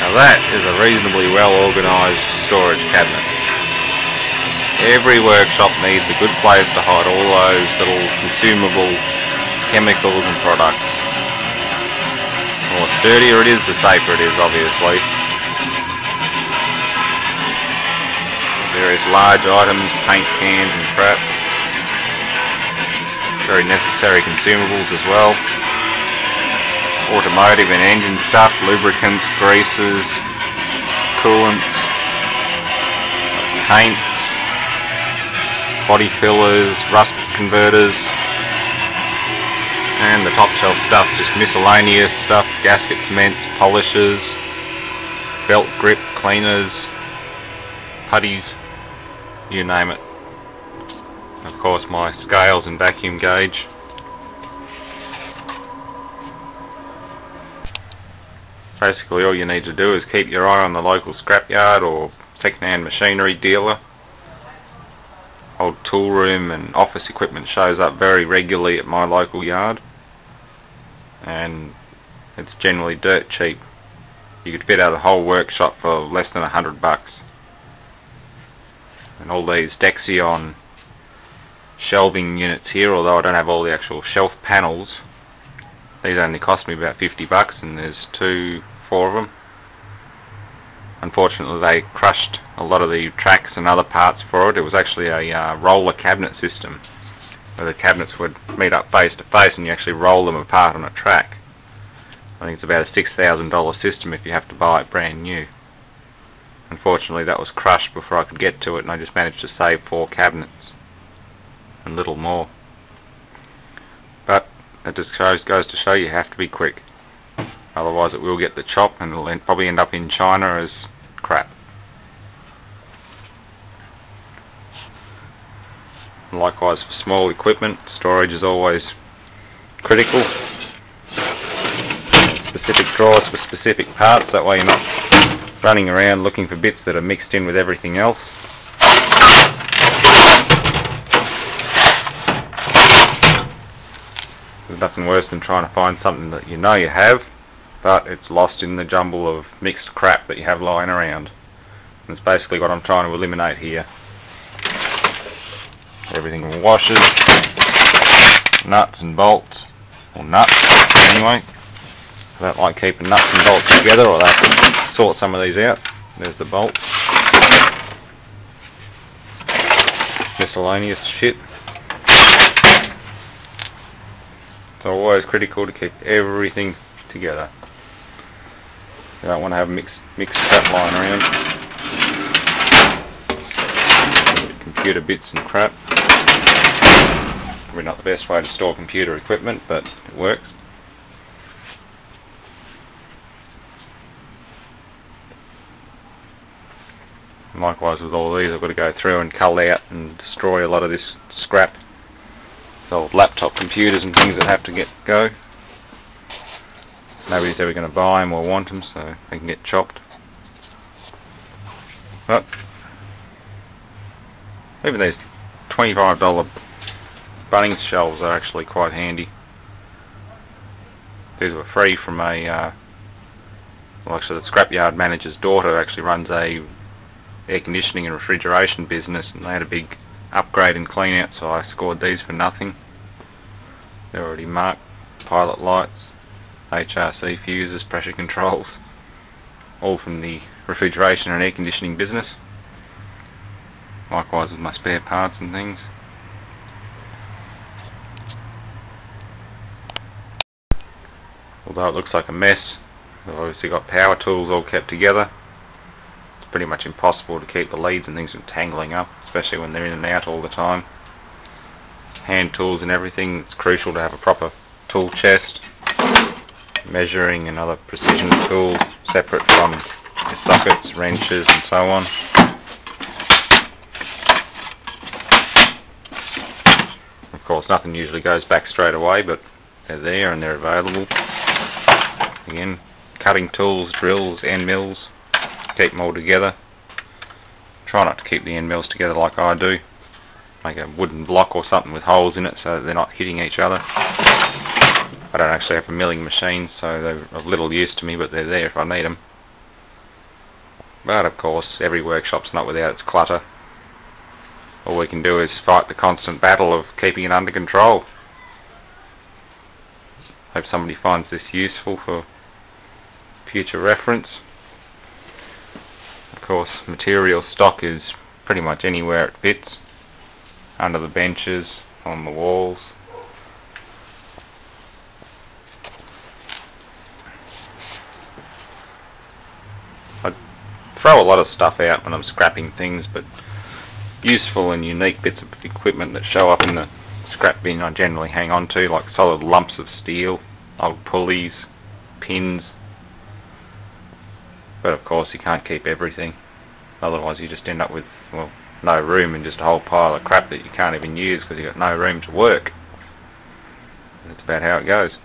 Now that is a reasonably well organised storage cabinet. Every workshop needs a good place to hide all those little consumable chemicals and products. The more sturdier it is, the safer it is, obviously. Various large items, paint cans and crap. Very necessary consumables as well. Automotive and engine stuff, lubricants, greases, coolants, paints, body fillers, rust converters, and the top shelf stuff, just miscellaneous stuff, gasket cements, polishers, belt grip cleaners, putties, you name it. Of course my scales and vacuum gauge. Basically all you need to do is keep your eye on the local scrapyard or second-hand machinery dealer. Old tool room and office equipment shows up very regularly at my local yard, and it's generally dirt cheap. You could fit out a whole workshop for less than $100. And all these Dexion shelving units here, although I don't have all the actual shelf panels, these only cost me about $50, and there's 4 of them. Unfortunately they crushed a lot of the tracks and other parts for it. It was actually a roller cabinet system where the cabinets would meet up face to face and you actually roll them apart on a track. I think it's about a $6,000 system if you have to buy it brand new. Unfortunately that was crushed before I could get to it, and I just managed to save 4 cabinets and little more. But it just goes to show you have to be quick. Otherwise it will get the chop and it'll probably end up in China as crap. Likewise for small equipment, storage is always critical. Specific drawers for specific parts, that way you're not running around looking for bits that are mixed in with everything else. There's nothing worse than trying to find something that you know you have, but it's lost in the jumble of mixed crap that you have lying around. And it's basically what I'm trying to eliminate here. Everything from washers, nuts and bolts, or nuts anyway. I don't like keeping nuts and bolts together, or I have to sort some of these out. There's the bolts. Miscellaneous shit. It's always critical to keep everything together. You don't want to have mixed crap lying around. Computer bits and crap. Probably not the best way to store computer equipment, but it works. And likewise with all these, I've got to go through and cull out and destroy a lot of this scrap. Old laptop computers and things that have to go. Nobody's ever going to buy them or want them, so they can get chopped. But even these $25 Bunnings shelves are actually quite handy. These were free from a, well actually the scrapyard manager's daughter actually runs a air conditioning and refrigeration business, and they had a big upgrade and clean out, so I scored these for nothing. They're already marked. Pilot lights, HRC fuses, pressure controls, all from the refrigeration and air conditioning business. Likewise with my spare parts and things. Although it looks like a mess, I've obviously got power tools all kept together. It's pretty much impossible to keep the leads and things from tangling up, especially when they're in and out all the time. Hand tools and everything, it's crucial to have a proper tool chest. Measuring and other precision tools separate from your sockets, wrenches and so on. Of course nothing usually goes back straight away, but they're there and they're available. Again, cutting tools, drills, end mills, keep them all together. Try not to keep the end mills together like I do. Make a wooden block or something with holes in it so that they're not hitting each other. I don't actually have a milling machine, so they're of little use to me, but they're there if I need them. But of course every workshop's not without its clutter. All we can do is fight the constant battle of keeping it under control. Hope somebody finds this useful for future reference. Of course material stock is pretty much anywhere it fits. Under the benches, on the walls. I throw a lot of stuff out when I'm scrapping things, but useful and unique bits of equipment that show up in the scrap bin I generally hang on to, like solid lumps of steel, old pulleys, pins. But of course you can't keep everything, otherwise you just end up with, well, no room and just a whole pile of crap that you can't even use because you've got no room to work. That's about how it goes.